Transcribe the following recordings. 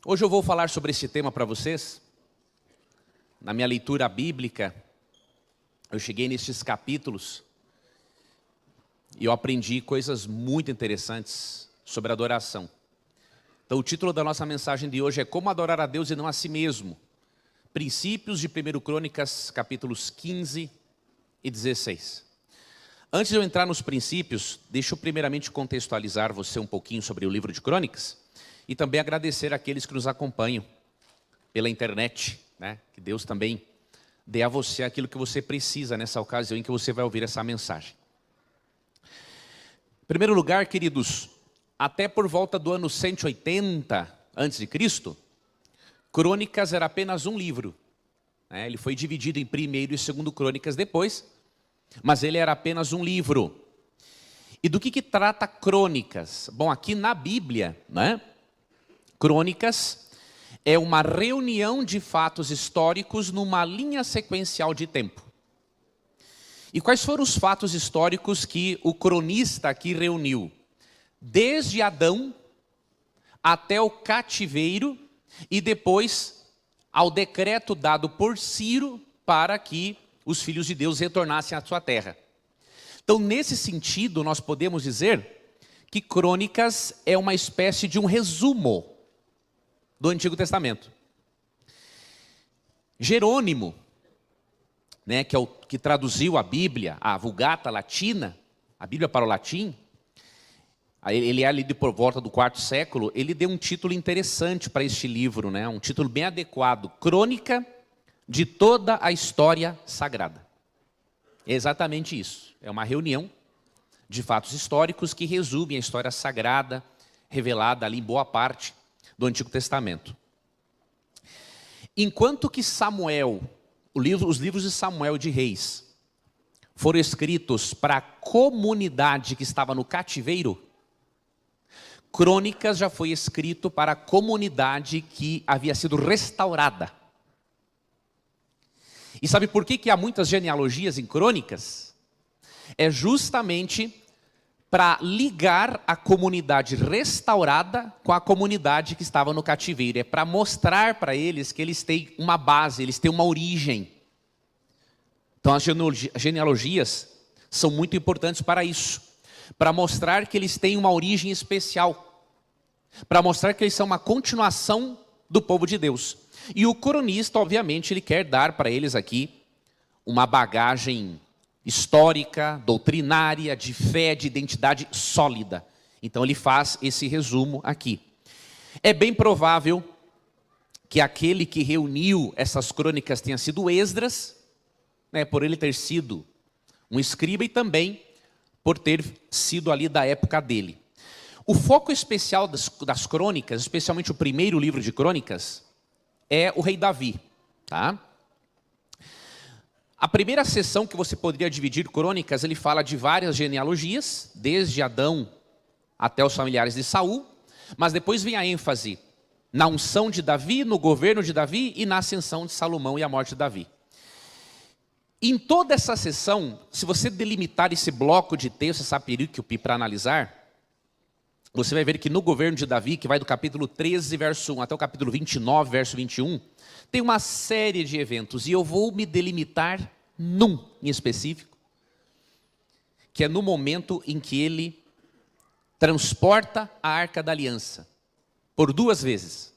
Hoje eu vou falar sobre esse tema para vocês. Na minha leitura bíblica, eu cheguei nestes capítulos e eu aprendi coisas muito interessantes sobre adoração. Então o título da nossa mensagem de hoje é Como adorar a Deus e não a si mesmo. Princípios de 1 Crônicas, capítulos 15 e 16. Antes de eu entrar nos princípios, deixa eu primeiramente contextualizar você um pouquinho sobre o livro de Crônicas e também agradecer àqueles que nos acompanham pela internet, né? Que Deus também dê a você aquilo que você precisa nessa ocasião em que você vai ouvir essa mensagem. Em primeiro lugar, queridos, até por volta do ano 180 a.C., Crônicas era apenas um livro, né? Ele foi dividido em primeiro e segundo Crônicas depois, mas ele era apenas um livro. E do que trata Crônicas? Bom, aqui na Bíblia, né? Crônicas é uma reunião de fatos históricos numa linha sequencial de tempo. E quais foram os fatos históricos que o cronista aqui reuniu? Desde Adão até o cativeiro e depois ao decreto dado por Ciro para que os filhos de Deus retornassem à sua terra. Então, nesse sentido, nós podemos dizer que Crônicas é uma espécie de um resumo do Antigo Testamento. Jerônimo, né, que é o que traduziu a Bíblia, a Vulgata Latina, a Bíblia para o latim, ele é lido por volta do IV século, ele deu um título interessante para este livro, né, um título bem adequado, Crônica de toda a história sagrada. É exatamente isso, é uma reunião de fatos históricos que resumem a história sagrada, revelada ali em boa parte do Antigo Testamento. Enquanto que Samuel, os livros de Samuel e de Reis, foram escritos para a comunidade que estava no cativeiro, Crônicas já foi escrito para a comunidade que havia sido restaurada. E sabe por que há muitas genealogias em Crônicas? É justamente para ligar a comunidade restaurada com a comunidade que estava no cativeiro. É para mostrar para eles que eles têm uma base, eles têm uma origem. Então as genealogias são muito importantes para isso. Para mostrar que eles têm uma origem especial. Para mostrar que eles são uma continuação do povo de Deus. E o cronista, obviamente, ele quer dar para eles aqui uma bagagem histórica, doutrinária, de fé, de identidade sólida. Então ele faz esse resumo aqui. É bem provável que aquele que reuniu essas crônicas tenha sido Esdras, né, por ele ter sido um escriba e também por ter sido ali da época dele. O foco especial das crônicas, especialmente o primeiro livro de crônicas, é o rei Davi, tá? A primeira seção que você poderia dividir Crônicas, ele fala de várias genealogias, desde Adão até os familiares de Saul, mas depois vem a ênfase na unção de Davi, no governo de Davi e na ascensão de Salomão e a morte de Davi. Em toda essa seção, se você delimitar esse bloco de texto, essa perícope para analisar, você vai ver que no governo de Davi, que vai do capítulo 13, verso 1 até o capítulo 29, verso 21, tem uma série de eventos, e eu vou me delimitar num em específico, que é no momento em que ele transporta a Arca da Aliança, por 2 vezes.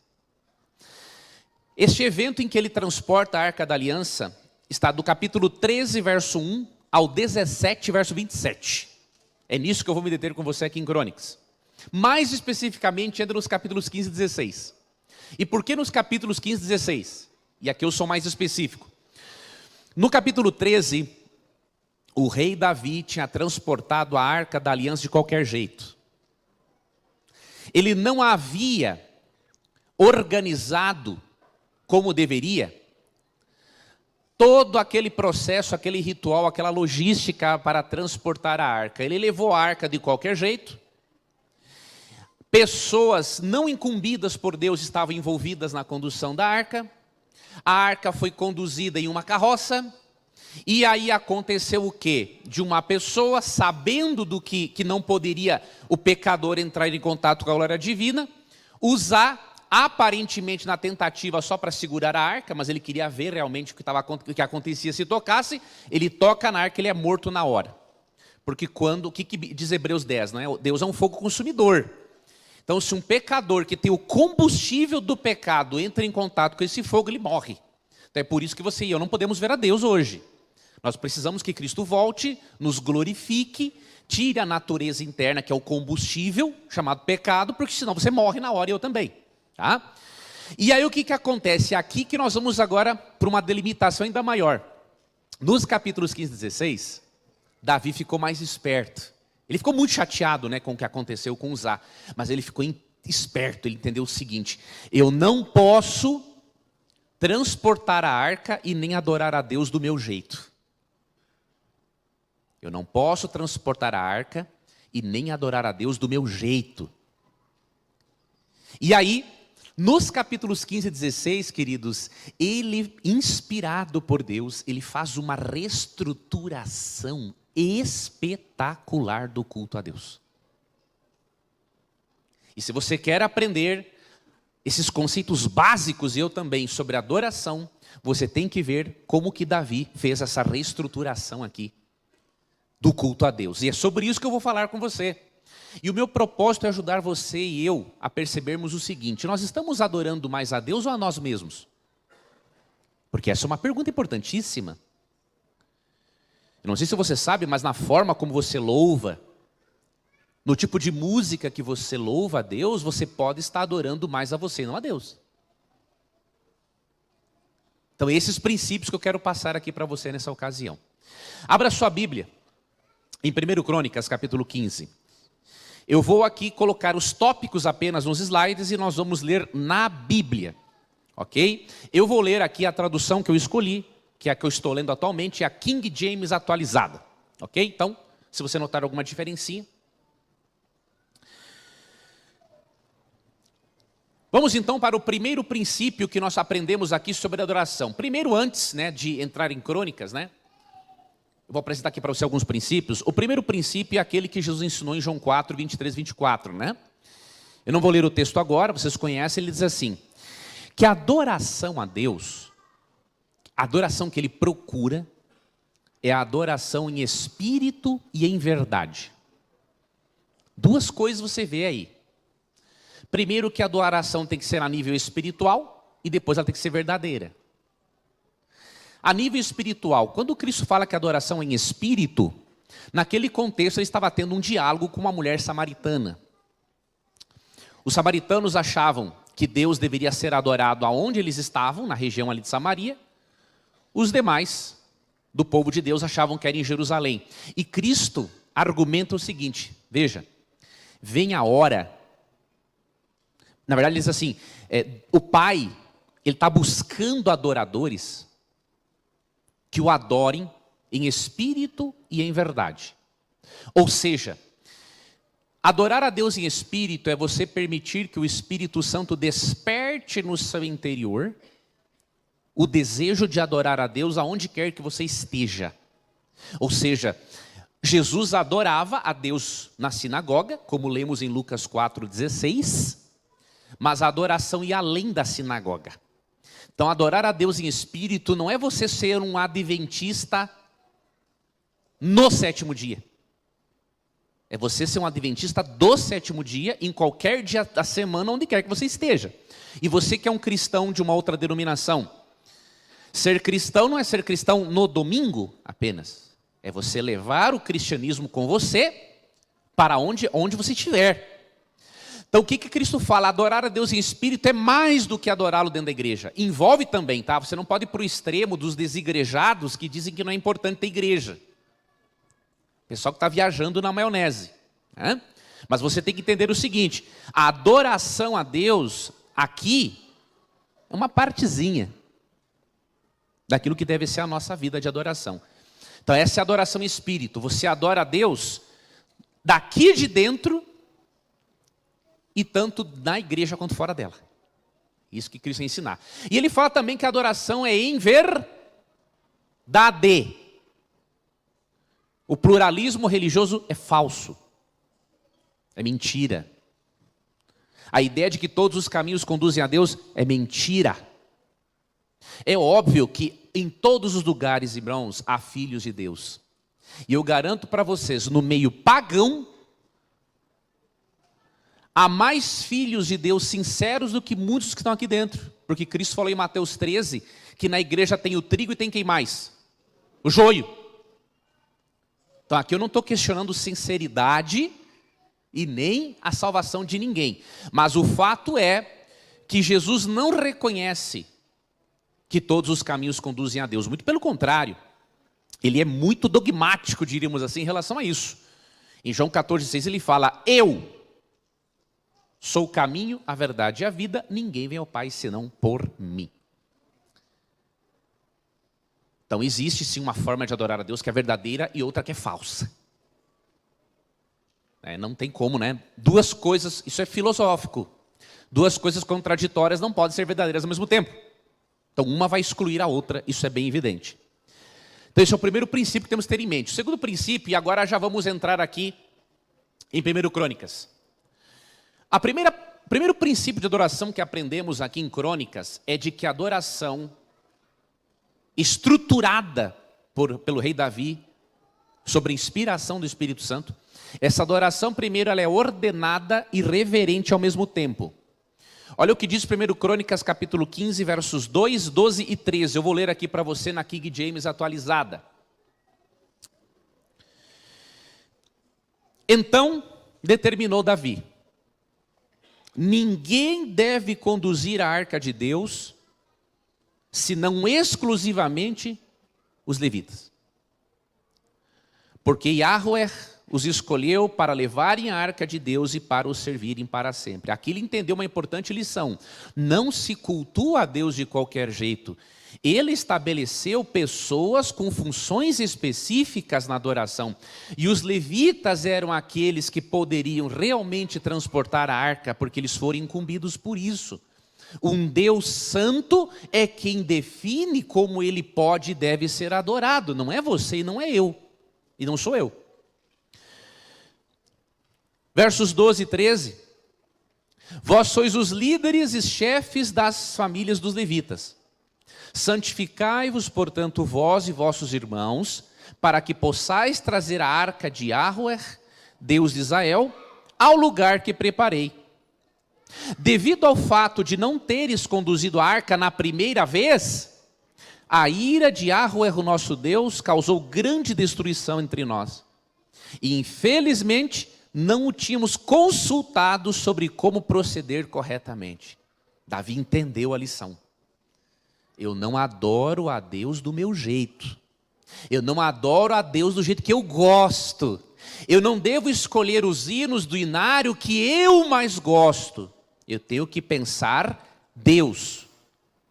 Este evento em que ele transporta a Arca da Aliança, está do capítulo 13, verso 1, ao 17, verso 27. É nisso que eu vou me deter com você aqui em Crônicas. Mais especificamente, entra nos capítulos 15 e 16. E por que nos capítulos 15 e 16? E aqui eu sou mais específico. No capítulo 13, o rei Davi tinha transportado a Arca da Aliança de qualquer jeito. Ele não havia organizado como deveria todo aquele processo, aquele ritual, aquela logística para transportar a arca. Ele levou a arca de qualquer jeito. Pessoas não incumbidas por Deus estavam envolvidas na condução da arca. A arca foi conduzida em uma carroça. E aí aconteceu o quê? De uma pessoa, sabendo do que não poderia o pecador entrar em contato com a glória divina, usar aparentemente na tentativa só para segurar a arca, mas ele queria ver realmente o que acontecia se tocasse. Ele toca na arca, ele é morto na hora. Porque o que diz Hebreus 10, não é? Deus é um fogo consumidor. Então, se um pecador que tem o combustível do pecado entra em contato com esse fogo, ele morre. Então, é por isso que você e eu não podemos ver a Deus hoje. Nós precisamos que Cristo volte, nos glorifique, tire a natureza interna, que é o combustível, chamado pecado, porque senão você morre na hora e eu também. Tá? E aí o que acontece? Aqui que nós vamos agora para uma delimitação ainda maior. Nos capítulos 15 e 16, Davi ficou mais esperto. Ele ficou muito chateado, né, com o que aconteceu com Uzá, mas ele ficou esperto, ele entendeu o seguinte: eu não posso transportar a arca e nem adorar a Deus do meu jeito. Eu não posso transportar a arca e nem adorar a Deus do meu jeito. E aí, nos capítulos 15 e 16, queridos, ele, inspirado por Deus, ele faz uma reestruturação espetacular do culto a Deus. E se você quer aprender esses conceitos básicos, e eu também, sobre adoração, você tem que ver como que Davi fez essa reestruturação aqui do culto a Deus. E é sobre isso que eu vou falar com você. E o meu propósito é ajudar você e eu a percebermos o seguinte: nós estamos adorando mais a Deus ou a nós mesmos? Porque essa é uma pergunta importantíssima. Eu não sei se você sabe, mas na forma como você louva, no tipo de música que você louva a Deus, você pode estar adorando mais a você, não a Deus. Então, esses princípios que eu quero passar aqui para você nessa ocasião. Abra sua Bíblia, em 1 Crônicas, capítulo 15. Eu vou aqui colocar os tópicos apenas nos slides e nós vamos ler na Bíblia, ok? Eu vou ler aqui a tradução que eu escolhi, que é a que eu estou lendo atualmente, é a King James atualizada, ok? Então, se você notar alguma diferencinha. Vamos então para o primeiro princípio que nós aprendemos aqui sobre adoração. Primeiro, antes, né, de entrar em Crônicas, né? Eu vou apresentar aqui para você alguns princípios. O primeiro princípio é aquele que Jesus ensinou em João 4, 23, 24, né? Eu não vou ler o texto agora, vocês conhecem, ele diz assim: que a adoração a Deus, a adoração que ele procura, é a adoração em espírito e em verdade. Duas coisas você vê aí. Primeiro, que a adoração tem que ser a nível espiritual e depois ela tem que ser verdadeira. A nível espiritual, quando Cristo fala que a adoração é em espírito, naquele contexto ele estava tendo um diálogo com uma mulher samaritana. Os samaritanos achavam que Deus deveria ser adorado aonde eles estavam, na região ali de Samaria. Os demais do povo de Deus achavam que era em Jerusalém. E Cristo argumenta o seguinte, veja, vem a hora, na verdade ele diz assim, o Pai, ele está buscando adoradores que o adorem em espírito e em verdade. Ou seja, adorar a Deus em espírito é você permitir que o Espírito Santo desperte no seu interior o desejo de adorar a Deus aonde quer que você esteja. Ou seja, Jesus adorava a Deus na sinagoga, como lemos em Lucas 4,16, mas a adoração ia além da sinagoga. Então, adorar a Deus em espírito não é você ser um adventista no sétimo dia. É você ser um adventista do sétimo dia, em qualquer dia da semana, onde quer que você esteja. E você que é um cristão de uma outra denominação, ser cristão não é ser cristão no domingo apenas. É você levar o cristianismo com você para onde você estiver. Então o que Cristo fala? Adorar a Deus em espírito é mais do que adorá-lo dentro da igreja. Envolve também, tá? Você não pode ir para o extremo dos desigrejados que dizem que não é importante ter igreja. Pessoal que está viajando na maionese, né? Mas você tem que entender o seguinte: a adoração a Deus aqui é uma partezinha daquilo que deve ser a nossa vida de adoração. Então essa é a adoração em espírito. Você adora a Deus daqui de dentro e tanto na igreja quanto fora dela. Isso que Cristo vai ensinar. E ele fala também que a adoração é em verdade. O pluralismo religioso é falso. É mentira. A ideia de que todos os caminhos conduzem a Deus é mentira. É óbvio que em todos os lugares, irmãos, há filhos de Deus. E eu garanto para vocês, no meio pagão, há mais filhos de Deus sinceros do que muitos que estão aqui dentro. Porque Cristo falou em Mateus 13, que na igreja tem o trigo e tem quem mais? O joio. Então aqui eu não estou questionando sinceridade e nem a salvação de ninguém. Mas o fato é que Jesus não reconhece que todos os caminhos conduzem a Deus. Muito pelo contrário, ele é muito dogmático, diríamos assim, em relação a isso. Em João 14,6 ele fala, eu sou o caminho, a verdade e a vida, ninguém vem ao Pai senão por mim. Então existe sim uma forma de adorar a Deus que é verdadeira e outra que é falsa. Não tem como, né? Duas coisas, isso é filosófico. Duas coisas contraditórias não podem ser verdadeiras ao mesmo tempo. Então uma vai excluir a outra, isso é bem evidente. Então esse é o primeiro princípio que temos que ter em mente. O segundo princípio, e agora já vamos entrar aqui em 1 Crônicas. O primeiro princípio de adoração que aprendemos aqui em Crônicas é de que a adoração estruturada pelo rei Davi, sobre a inspiração do Espírito Santo, essa adoração primeiro ela é ordenada e reverente ao mesmo tempo. Olha o que diz 1 Crônicas capítulo 15, versos 2, 12 e 13. Eu vou ler aqui para você na King James atualizada. Então determinou Davi: ninguém deve conduzir a arca de Deus, senão exclusivamente os levitas. Porque Yahweh os escolheu para levarem a arca de Deus e para os servirem para sempre. Aqui ele entendeu uma importante lição. Não se cultua a Deus de qualquer jeito. Ele estabeleceu pessoas com funções específicas na adoração. E os levitas eram aqueles que poderiam realmente transportar a arca, porque eles foram incumbidos por isso. Um Deus santo é quem define como ele pode e deve ser adorado. Não é você e não é eu. E não sou eu. Versos 12 e 13. Vós sois os líderes e chefes das famílias dos levitas. Santificai-vos, portanto, vós e vossos irmãos, para que possais trazer a arca de Yahweh, Deus de Israel, ao lugar que preparei. Devido ao fato de não teres conduzido a arca na primeira vez, a ira de Yahweh, o nosso Deus, causou grande destruição entre nós. E infelizmente não o tínhamos consultado sobre como proceder corretamente. Davi entendeu a lição. Eu não adoro a Deus do meu jeito. Eu não adoro a Deus do jeito que eu gosto. Eu não devo escolher os hinos do inário que eu mais gosto. Eu tenho que pensar, Deus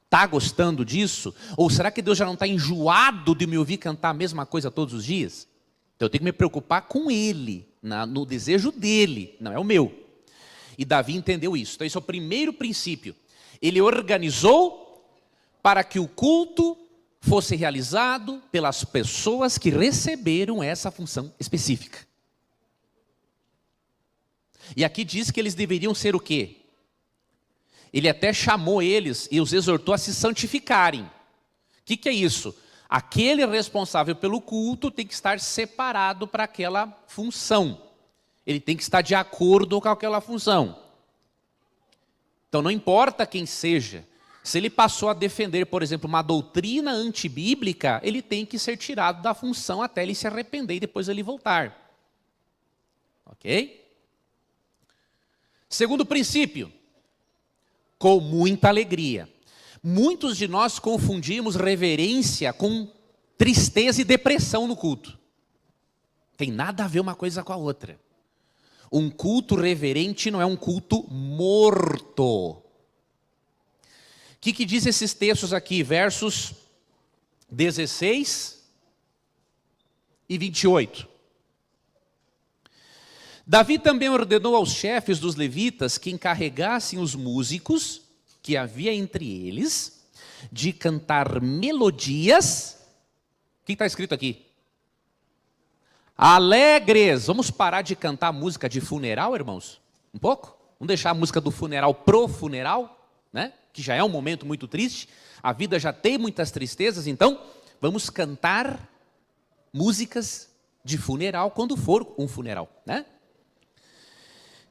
está gostando disso? Ou será que Deus já não está enjoado de me ouvir cantar a mesma coisa todos os dias? Então eu tenho que me preocupar com Ele, no desejo dEle, não é o meu. E Davi entendeu isso. Então esse é o primeiro princípio. Ele organizou para que o culto fosse realizado pelas pessoas que receberam essa função específica. E aqui diz que eles deveriam ser o quê? Ele até chamou eles e os exortou a se santificarem. O que é isso? Aquele responsável pelo culto tem que estar separado para aquela função. Ele tem que estar de acordo com aquela função. Então não importa quem seja, se ele passou a defender, por exemplo, uma doutrina antibíblica, ele tem que ser tirado da função até ele se arrepender e depois ele voltar. Ok? Segundo princípio, com muita alegria. Muitos de nós confundimos reverência com tristeza e depressão no culto. Tem nada a ver uma coisa com a outra. Um culto reverente não é um culto morto. O que diz esses textos aqui? Versos 16 e 28. Davi também ordenou aos chefes dos levitas que encarregassem os músicos que havia entre eles de cantar melodias. O que está escrito aqui? Alegres. Vamos parar de cantar música de funeral, irmãos? Um pouco? Vamos deixar a música do funeral pro funeral, né? Que já é um momento muito triste. A vida já tem muitas tristezas, então vamos cantar músicas de funeral quando for um funeral, né?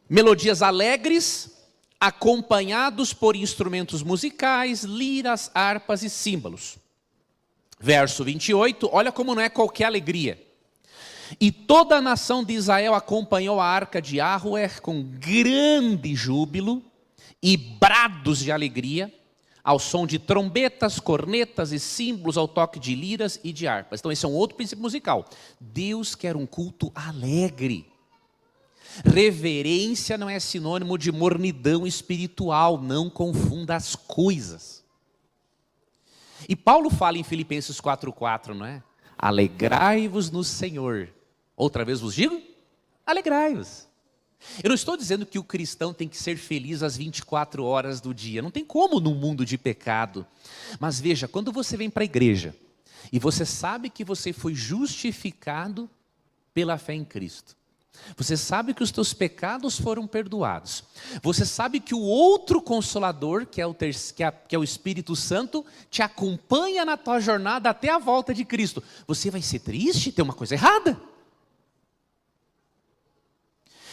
Melodias alegres, acompanhados por instrumentos musicais, liras, harpas e símbolos. Verso 28, olha como não é qualquer alegria. E toda a nação de Israel acompanhou a arca de Arruer com grande júbilo e brados de alegria, ao som de trombetas, cornetas e símbolos, ao toque de liras e de harpas. Então esse é um outro princípio musical. Deus quer um culto alegre. Reverência não é sinônimo de mornidão espiritual, não confunda as coisas. E Paulo fala em Filipenses 4:4, não é? Alegrai-vos no Senhor. Outra vez vos digo, alegrai-vos. Eu não estou dizendo que o cristão tem que ser feliz às 24 horas do dia. Não tem como num mundo de pecado. Mas veja, quando você vem para a igreja e você sabe que você foi justificado pela fé em Cristo. Você sabe que os teus pecados foram perdoados. Você sabe que o outro Consolador, que é o Espírito Santo, te acompanha na tua jornada até a volta de Cristo. Você vai ser triste? Tem uma coisa errada.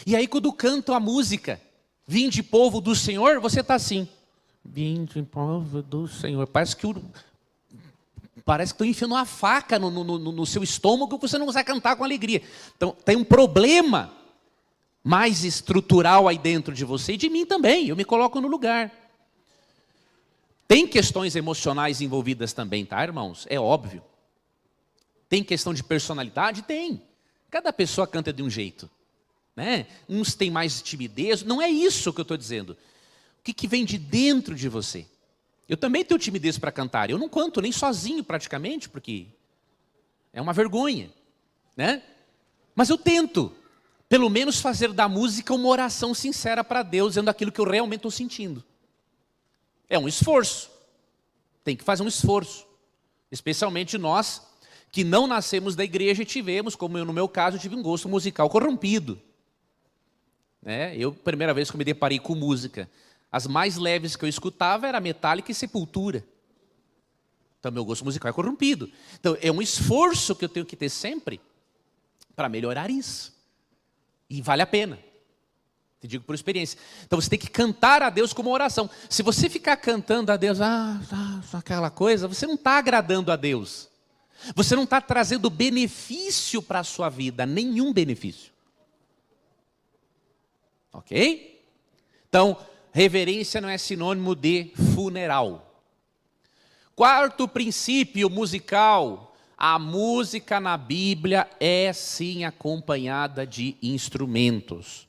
E aí quando cantam a música, vinde povo do Senhor, você está assim. Vinde povo do Senhor. Parece que estão enfiando uma faca no seu estômago que você não consegue cantar com alegria. Então tem um problema mais estrutural aí dentro de você e de mim também. Eu me coloco no lugar. Tem questões emocionais envolvidas também, tá, irmãos? É óbvio. Tem questão de personalidade? Tem. Cada pessoa canta de um jeito. Né? Uns têm mais timidez, não é isso que eu estou dizendo. O que vem de dentro de você? Eu também tenho timidez para cantar, eu não canto nem sozinho praticamente, porque é uma vergonha, né? Mas eu tento, pelo menos fazer da música uma oração sincera para Deus, dizendo aquilo que eu realmente estou sentindo. É um esforço, tem que fazer um esforço, especialmente nós que não nascemos da igreja e tivemos, como eu no meu caso, tive um gosto musical corrompido. Eu, primeira vez que eu me deparei com música, as mais leves que eu escutava era Metallica e Sepultura. Então meu gosto musical é corrompido. Então é um esforço que eu tenho que ter sempre para melhorar isso. E vale a pena. Te digo por experiência. Então você tem que cantar a Deus como oração. Se você ficar cantando a Deus, aquela coisa, você não está agradando a Deus. Você não está trazendo benefício para a sua vida, nenhum benefício. Ok? Então, reverência não é sinônimo de funeral. Quarto princípio musical. A música na Bíblia é sim acompanhada de instrumentos.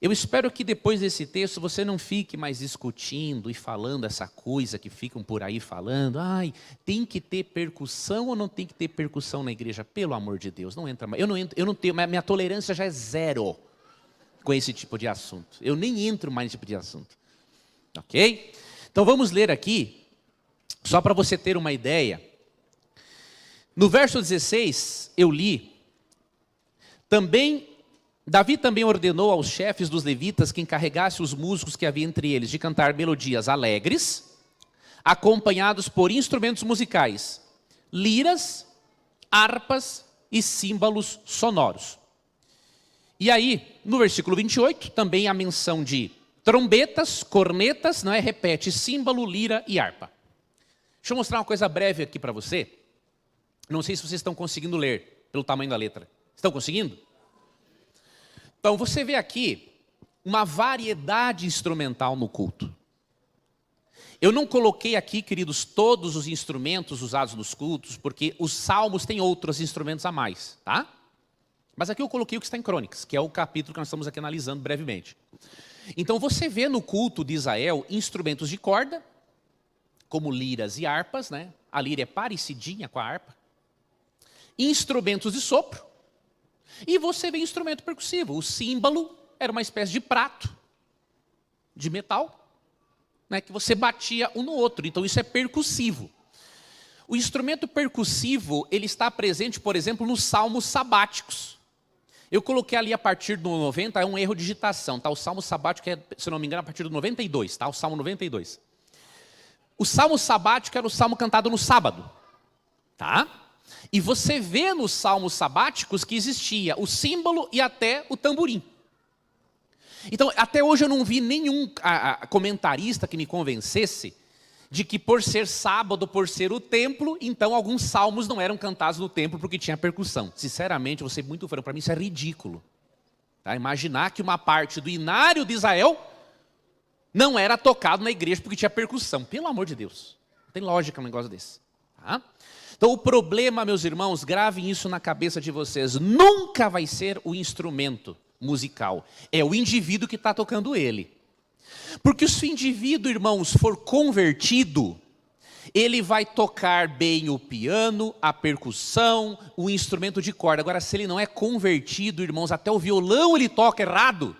Eu espero que depois desse texto você não fique mais discutindo e falando essa coisa que ficam por aí falando. Tem que ter percussão ou não tem que ter percussão na igreja? Pelo amor de Deus, não entra mais. Eu não tenho, minha tolerância já é zero com esse tipo de assunto. Eu nem entro mais nesse tipo de assunto. Ok? Então vamos ler aqui, só para você ter uma ideia. No verso 16, eu li, Davi também ordenou aos chefes dos levitas que encarregassem os músicos que havia entre eles de cantar melodias alegres, acompanhados por instrumentos musicais, liras, harpas e símbolos sonoros. E aí, no versículo 28, também a menção de trombetas, cornetas, repete, símbolo, lira e harpa. Deixa eu mostrar uma coisa breve aqui para você. Não sei se vocês estão conseguindo ler, pelo tamanho da letra. Estão conseguindo? Então, você vê aqui uma variedade instrumental no culto. Eu não coloquei aqui, queridos, todos os instrumentos usados nos cultos, porque os salmos têm outros instrumentos a mais, tá? Mas aqui eu coloquei o que está em Crônicas, que é o capítulo que nós estamos aqui analisando brevemente. Então você vê no culto de Israel instrumentos de corda, como liras e harpas, A lira é parecidinha com a harpa. Instrumentos de sopro. E você vê instrumento percussivo. O símbolo era uma espécie de prato de metal, que você batia um no outro. Então isso é percussivo. O instrumento percussivo, ele está presente, por exemplo, nos salmos sabáticos. Eu coloquei ali a partir do 90, é um erro de digitação, tá? O Salmo Sabático é, se não me engano, a partir do 92, tá? O Salmo 92. O Salmo Sabático era o salmo cantado no sábado, tá? E você vê nos salmos sabáticos que existia o símbolo e até o tamborim. Então, até hoje eu não vi nenhum comentarista que me convencesse de que por ser sábado, por ser o templo, então alguns salmos não eram cantados no templo porque tinha percussão. Sinceramente, vou ser muito franco, para mim isso é ridículo. Tá? Imaginar que uma parte do inário de Israel não era tocado na igreja porque tinha percussão. Pelo amor de Deus, não tem lógica um negócio desse. Tá? Então o problema, meus irmãos, gravem isso na cabeça de vocês, nunca vai ser o instrumento musical, é o indivíduo que está tocando ele. Porque se o indivíduo, irmãos, for convertido, ele vai tocar bem o piano, a percussão, o instrumento de corda. Agora, se ele não é convertido, irmãos, até o violão ele toca errado.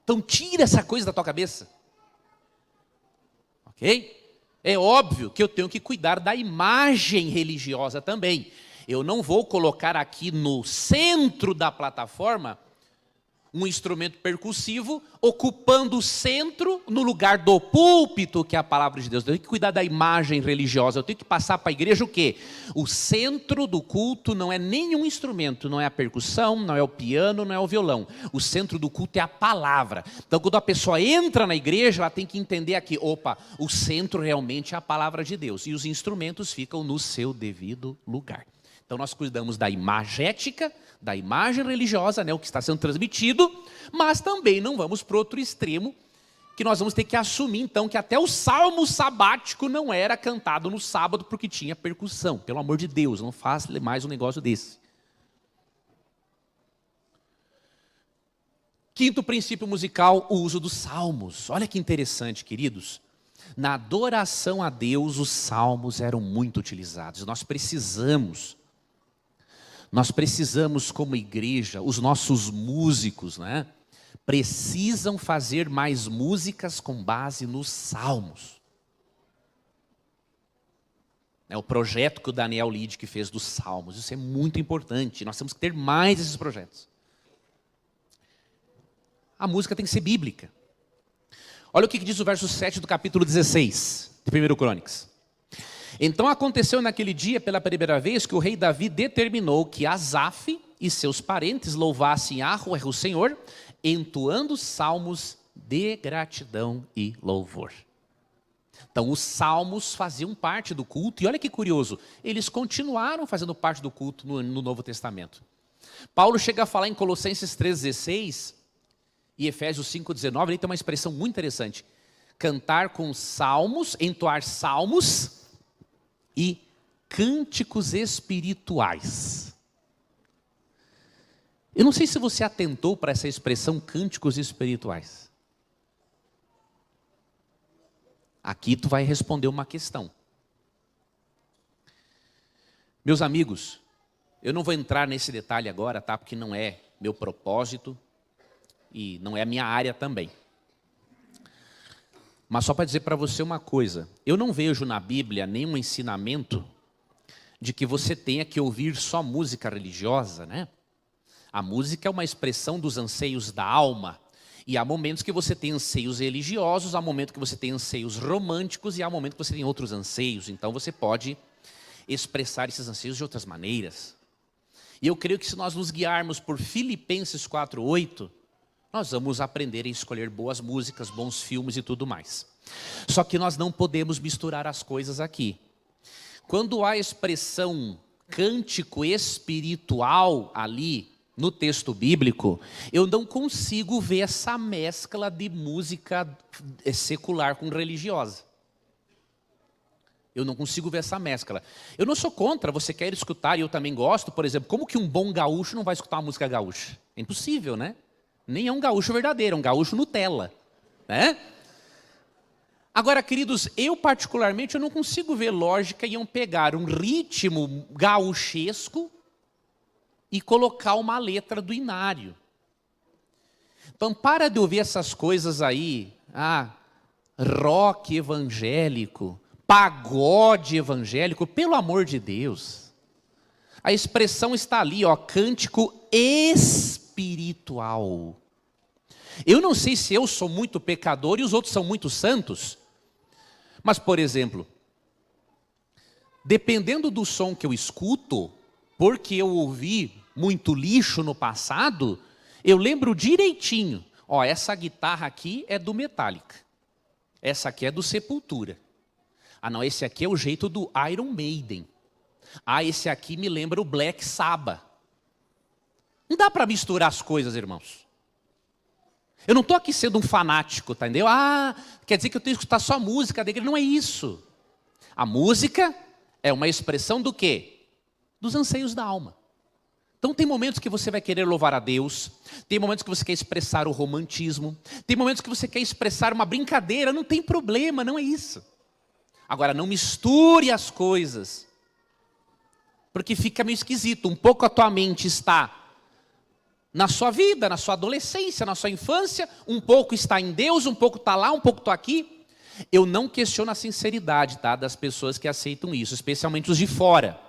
Então tira essa coisa da tua cabeça. Ok? É óbvio que eu tenho que cuidar da imagem religiosa também. Eu não vou colocar aqui no centro da plataforma um instrumento percussivo ocupando o centro no lugar do púlpito, que é a palavra de Deus. Eu tenho que cuidar da imagem religiosa. Eu tenho que passar para a igreja o quê? O centro do culto não é nenhum instrumento, não é a percussão, não é o piano, não é o violão. O centro do culto é a palavra. Então, quando a pessoa entra na igreja, ela tem que entender aqui, opa, o centro realmente é a palavra de Deus. E os instrumentos ficam no seu devido lugar. Então nós cuidamos da imagética, da imagem religiosa, né, o que está sendo transmitido, mas também não vamos para o outro extremo, que nós vamos ter que assumir então que até o salmo sabático não era cantado no sábado porque tinha percussão. Pelo amor de Deus, não faça mais um negócio desse. Quinto princípio musical, o uso dos salmos. Olha que interessante, queridos. Na adoração a Deus, os salmos eram muito utilizados. Nós precisamos como igreja, os nossos músicos, né, precisam fazer mais músicas com base nos salmos. É o projeto que o Daniel Lied fez dos salmos, isso é muito importante, nós temos que ter mais esses projetos. A música tem que ser bíblica. Olha o que diz o verso 7 do capítulo 16 de 1 Crônicas. Então aconteceu naquele dia, pela primeira vez, que o rei Davi determinou que Asaf e seus parentes louvassem Yahweh, o Senhor, entoando salmos de gratidão e louvor. Então os salmos faziam parte do culto, e olha que curioso, eles continuaram fazendo parte do culto no Novo Testamento. Paulo chega a falar em Colossenses 3,16 e Efésios 5,19, ele tem uma expressão muito interessante. Cantar com salmos, entoar salmos e cânticos espirituais. Eu não sei se você atentou para essa expressão cânticos espirituais. Aqui tu vai responder uma questão. Meus amigos, eu não vou entrar nesse detalhe agora, tá? Porque não é meu propósito e não é a minha área também. Mas só para dizer para você uma coisa, eu não vejo na Bíblia nenhum ensinamento de que você tenha que ouvir só música religiosa, né? A música é uma expressão dos anseios da alma. E há momentos que você tem anseios religiosos, há momentos que você tem anseios românticos e há momentos que você tem outros anseios. Então você pode expressar esses anseios de outras maneiras. E eu creio que se nós nos guiarmos por Filipenses 4:8, nós vamos aprender a escolher boas músicas, bons filmes e tudo mais. Só que nós não podemos misturar as coisas aqui. Quando há a expressão cântico espiritual ali no texto bíblico, eu não consigo ver essa mescla de música secular com religiosa. Eu não consigo ver essa mescla. Eu não sou contra, você quer escutar, e eu também gosto, por exemplo, como que um bom gaúcho não vai escutar uma música gaúcha? É impossível, né? Nem é um gaúcho verdadeiro, é um gaúcho Nutella, né? Agora, queridos, eu particularmente eu não consigo ver lógica em eu pegar um ritmo gaúchesco e colocar uma letra do inário. Então, para de ouvir essas coisas aí, rock evangélico, pagode evangélico, pelo amor de Deus. A expressão está ali, ó, cântico espiritual. Eu não sei se eu sou muito pecador e os outros são muito santos. Mas, por exemplo, dependendo do som que eu escuto, porque eu ouvi muito lixo no passado, eu lembro direitinho. Ó, essa guitarra aqui é do Metallica. Essa aqui é do Sepultura. Ah, não, esse aqui é o jeito do Iron Maiden. Ah, esse aqui me lembra o Black Sabbath. Não dá para misturar as coisas, irmãos. Eu não estou aqui sendo um fanático, tá entendeu? Ah, quer dizer que eu tenho que escutar só música da igreja. Não é isso. A música é uma expressão do quê? Dos anseios da alma. Então tem momentos que você vai querer louvar a Deus, tem momentos que você quer expressar o romantismo, tem momentos que você quer expressar uma brincadeira, não tem problema, não é isso. Agora, não misture as coisas, porque fica meio esquisito. Um pouco a tua mente está na sua vida, na sua adolescência, na sua infância, um pouco está em Deus, um pouco está lá, um pouco está aqui. Eu não questiono a sinceridade, tá, das pessoas que aceitam isso, especialmente os de fora.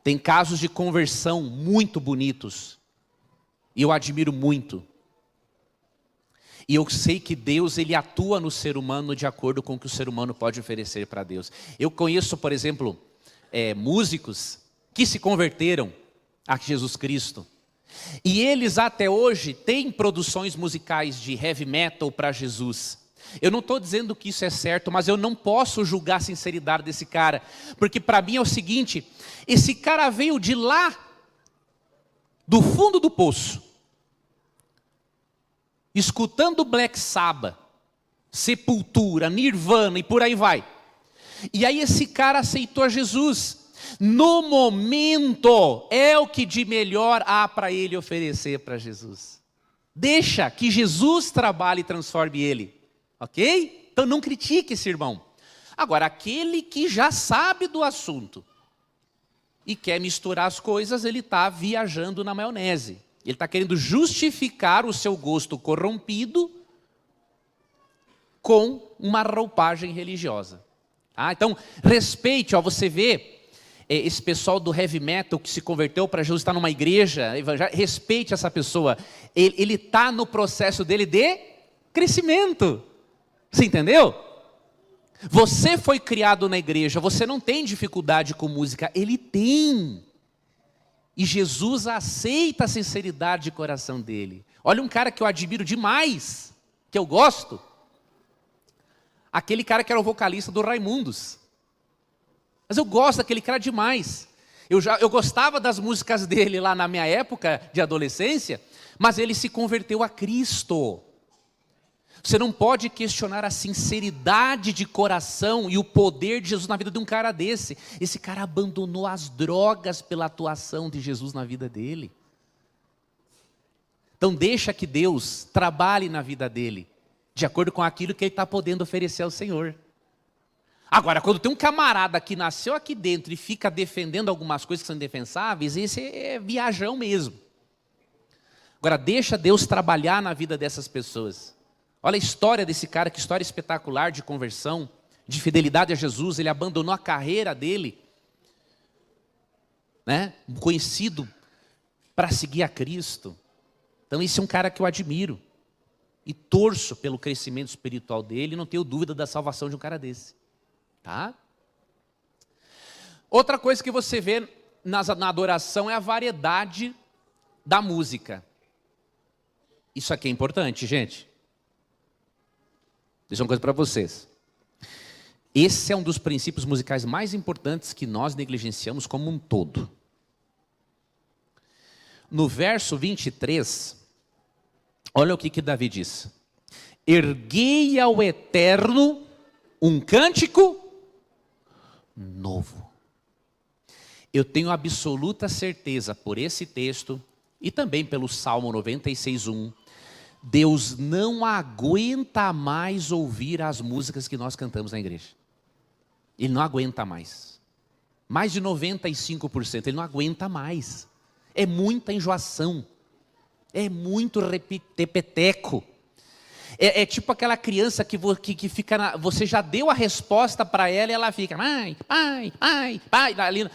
Tem casos de conversão muito bonitos, e eu admiro muito. E eu sei que Deus, Ele atua no ser humano de acordo com o que o ser humano pode oferecer para Deus. Eu conheço, por exemplo, músicos que se converteram a Jesus Cristo. E eles até hoje têm produções musicais de heavy metal para Jesus. Eu não estou dizendo que isso é certo, mas eu não posso julgar a sinceridade desse cara. Porque para mim é o seguinte, esse cara veio de lá, do fundo do poço, escutando Black Sabbath, Sepultura, Nirvana e por aí vai. E aí esse cara aceitou Jesus. No momento, é o que de melhor há para ele oferecer para Jesus. Deixa que Jesus trabalhe e transforme ele. Ok? Então não critique esse irmão. Agora, aquele que já sabe do assunto e quer misturar as coisas, ele está viajando na maionese. Ele está querendo justificar o seu gosto corrompido com uma roupagem religiosa. Então, respeite, você vê esse pessoal do heavy metal que se converteu para Jesus, está numa igreja, respeite essa pessoa. Ele está no processo dele de crescimento. Você entendeu? Você foi criado na igreja, você não tem dificuldade com música, ele tem. E Jesus aceita a sinceridade de coração dele. Olha um cara que eu admiro demais, que eu gosto. Aquele cara que era o vocalista do Raimundos. Mas eu gosto daquele cara demais. Eu gostava das músicas dele lá na minha época de adolescência, mas ele se converteu a Cristo. Você não pode questionar a sinceridade de coração e o poder de Jesus na vida de um cara desse. Esse cara abandonou as drogas pela atuação de Jesus na vida dele. Então deixa que Deus trabalhe na vida dele, de acordo com aquilo que ele está podendo oferecer ao Senhor. Agora, quando tem um camarada que nasceu aqui dentro e fica defendendo algumas coisas que são indefensáveis, esse é viajão mesmo. Agora, deixa Deus trabalhar na vida dessas pessoas. Olha a história desse cara, que história espetacular de conversão, de fidelidade a Jesus. Ele abandonou a carreira dele, né, conhecido para seguir a Cristo. Então esse é um cara que eu admiro e torço pelo crescimento espiritual dele. Não tenho dúvida da salvação de um cara desse, tá? Outra coisa que você vê na adoração é a variedade da música. Isso aqui é importante, gente. Deixa uma coisa para vocês. Esse é um dos princípios musicais mais importantes que nós negligenciamos como um todo. No verso 23, olha o que Davi diz. Erguei ao Eterno um cântico novo. Eu tenho absoluta certeza por esse texto e também pelo Salmo 96:1. Deus não aguenta mais ouvir as músicas que nós cantamos na igreja. Ele não aguenta mais. Mais de 95%, ele não aguenta mais. É muita enjoação. É muito repeteco. É tipo aquela criança que fica, você já deu a resposta para ela e ela fica, pai, pai, pai, pai. Ali.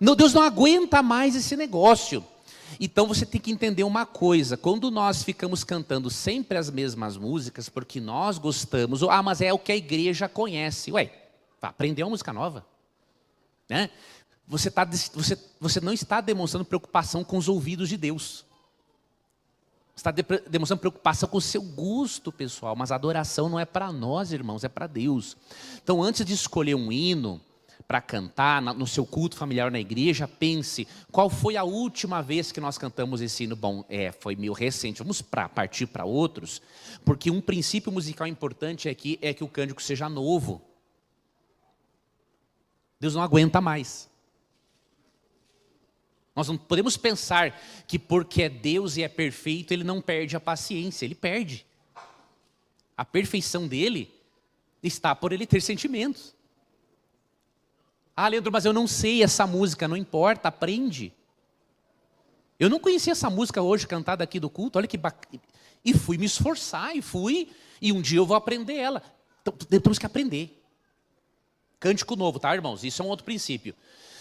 Não, Deus não aguenta mais esse negócio. Então você tem que entender uma coisa, quando nós ficamos cantando sempre as mesmas músicas, porque nós gostamos, mas é o que a igreja conhece. Aprender uma música nova. Né? Você não está demonstrando preocupação com os ouvidos de Deus. Você está demonstrando preocupação com o seu gosto pessoal, mas a adoração não é para nós, irmãos, é para Deus. Então antes de escolher um hino para cantar no seu culto familiar na igreja, pense, qual foi a última vez que nós cantamos esse hino? Bom, foi meio recente, vamos partir para outros, porque um princípio musical importante aqui é que o cântico seja novo. Deus não aguenta mais. Nós não podemos pensar que porque é Deus e é perfeito, Ele não perde a paciência, Ele perde. A perfeição dEle está por Ele ter sentimentos. Leandro, mas eu não sei essa música, não importa, aprende. Eu não conhecia essa música hoje cantada aqui do culto, olha que bacana. E fui me esforçar, e um dia eu vou aprender ela. Então, temos que aprender. Cântico novo, tá, irmãos? Isso é um outro princípio.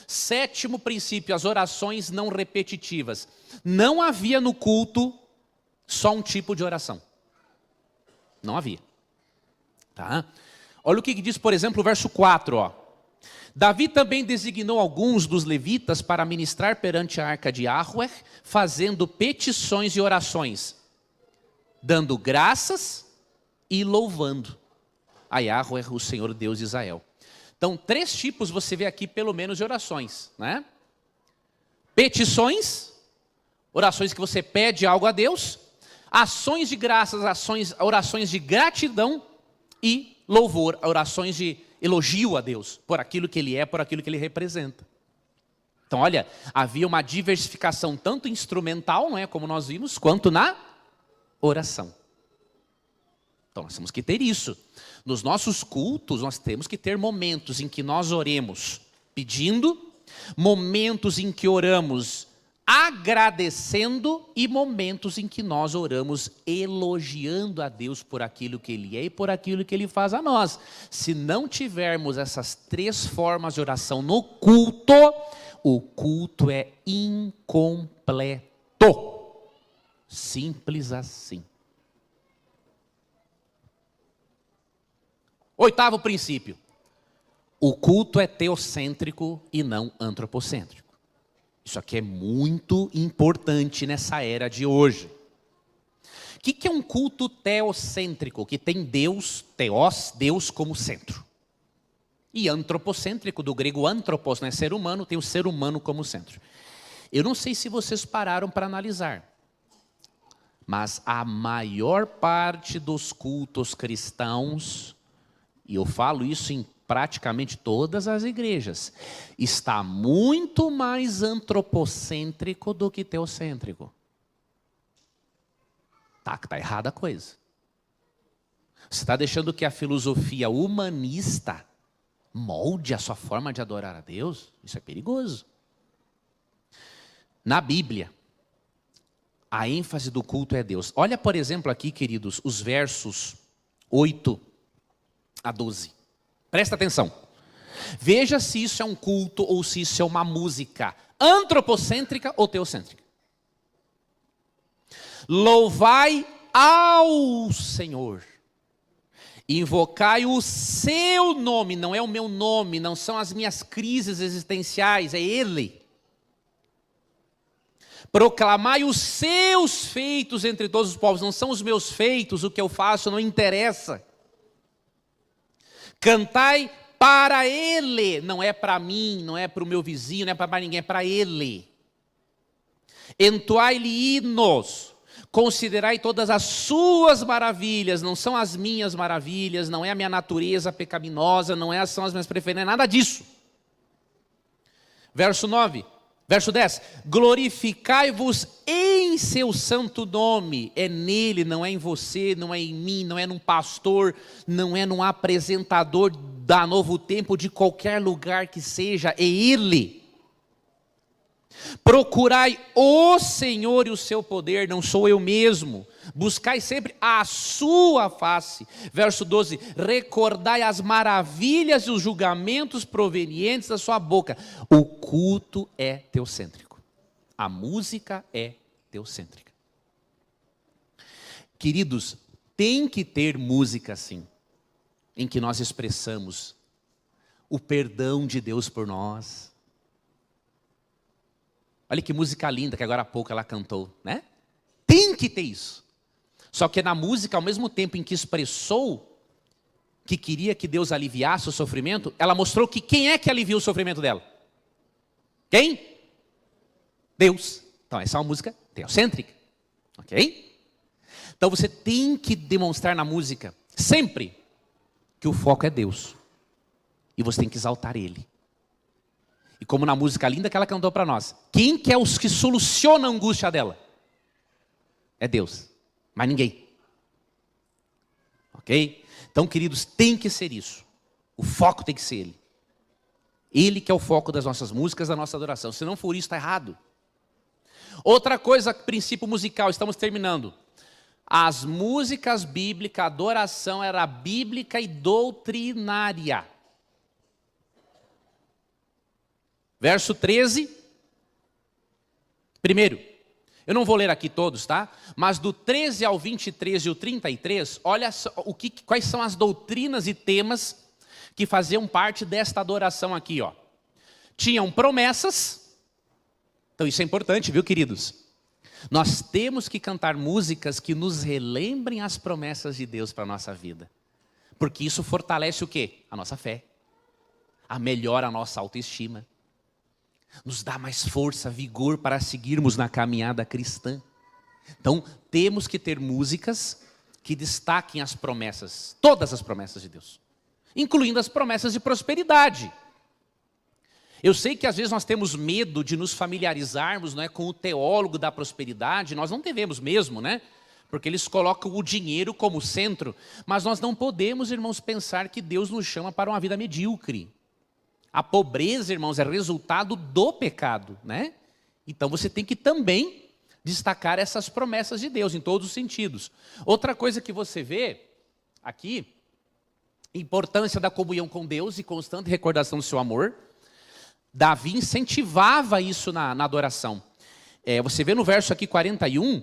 7º princípio, as orações não repetitivas. Não havia no culto só um tipo de oração. Não havia. Tá? Olha o que diz, por exemplo, o verso 4, ó. Davi também designou alguns dos levitas para ministrar perante a arca de Yahweh, fazendo petições e orações, dando graças e louvando a Yahweh, o Senhor Deus de Israel. Então, 3 tipos você vê aqui, pelo menos, de orações, né? Petições, orações que você pede algo a Deus, ações de graças, orações de gratidão e louvor, orações de elogio a Deus, por aquilo que Ele é, por aquilo que Ele representa. Então, olha, havia uma diversificação tanto instrumental, não é, como nós vimos, quanto na oração. Então, nós temos que ter isso. Nos nossos cultos, nós temos que ter momentos em que nós oremos pedindo, momentos em que oramos agradecendo e momentos em que nós oramos elogiando a Deus por aquilo que Ele é e por aquilo que Ele faz a nós. Se não tivermos essas 3 formas de oração no culto, o culto é incompleto. Simples assim. 8º princípio. O culto é teocêntrico e não antropocêntrico. Isso aqui é muito importante nessa era de hoje. O que é um culto teocêntrico? Que tem Deus, teos, Deus como centro. E antropocêntrico, do grego antropos, né? Ser humano, tem o ser humano como centro. Eu não sei se vocês pararam para analisar, mas a maior parte dos cultos cristãos, e eu falo isso em praticamente todas as igrejas, está muito mais antropocêntrico do que teocêntrico. Tá errada a coisa. Você está deixando que a filosofia humanista molde a sua forma de adorar a Deus? Isso é perigoso. Na Bíblia, a ênfase do culto é Deus. Olha, por exemplo, aqui, queridos, os versos 8 a 12. Presta atenção. Veja se isso é um culto ou se isso é uma música antropocêntrica ou teocêntrica. Louvai ao Senhor. Invocai o seu nome, não é o meu nome, não são as minhas crises existenciais, é Ele. Proclamai os seus feitos entre todos os povos, não são os meus feitos, o que eu faço não interessa. Cantai para Ele, não é para mim, não é para o meu vizinho, não é para mais ninguém, é para Ele. Entoai-lhe hinos, considerai todas as suas maravilhas, não são as minhas maravilhas, não é a minha natureza pecaminosa, são as minhas preferências, nada disso. Verso 9. Verso 10, glorificai-vos em seu santo nome, é nele, não é em você, não é em mim, não é num pastor, não é num apresentador da Novo Tempo, de qualquer lugar que seja, é Ele. Procurai o Senhor e o seu poder, não sou eu mesmo, Buscai sempre a sua face. Verso 12, recordai as maravilhas e os julgamentos provenientes da sua boca. O culto é teocêntrico. A música é teocêntrica. Queridos, tem que ter música sim, em que nós expressamos o perdão de Deus por nós. Olha que música linda que agora há pouco ela cantou, né? Tem que ter isso. Só que na música, ao mesmo tempo em que expressou que queria que Deus aliviasse o sofrimento, ela mostrou que quem é que aliviou o sofrimento dela? Quem? Deus. Então essa é uma música teocêntrica, ok? Então você tem que demonstrar na música, sempre, que o foco é Deus. E você tem que exaltar Ele. E como na música linda que ela cantou para nós, quem que é os que soluciona a angústia dela? É Deus, mas ninguém. Ok? Então, queridos, tem que ser isso. O foco tem que ser Ele. Ele que é o foco das nossas músicas, da nossa adoração. Se não for isso, está errado. Outra coisa, princípio musical, estamos terminando. As músicas bíblicas, a adoração era bíblica e doutrinária. Verso 13. Primeiro, eu não vou ler aqui todos, tá? Mas do 13 ao 23 e o 33, olha só quais são as doutrinas e temas que faziam parte desta adoração aqui, ó. Tinham promessas. Então isso é importante, viu, queridos? Nós temos que cantar músicas que nos relembrem as promessas de Deus para a nossa vida. Porque isso fortalece o quê? A nossa fé. Melhora a nossa autoestima. Nos dá mais força, vigor para seguirmos na caminhada cristã. Então, temos que ter músicas que destaquem as promessas, todas as promessas de Deus, incluindo as promessas de prosperidade. Eu sei que às vezes nós temos medo de nos familiarizarmos, né, com o teólogo da prosperidade, nós não devemos mesmo, né? Porque eles colocam o dinheiro como centro, mas nós não podemos, irmãos, pensar que Deus nos chama para uma vida medíocre. A pobreza, irmãos, é resultado do pecado, né? Então você tem que também destacar essas promessas de Deus em todos os sentidos. Outra coisa que você vê aqui, importância da comunhão com Deus e constante recordação do seu amor. Davi incentivava isso na adoração. Você vê no verso aqui 41,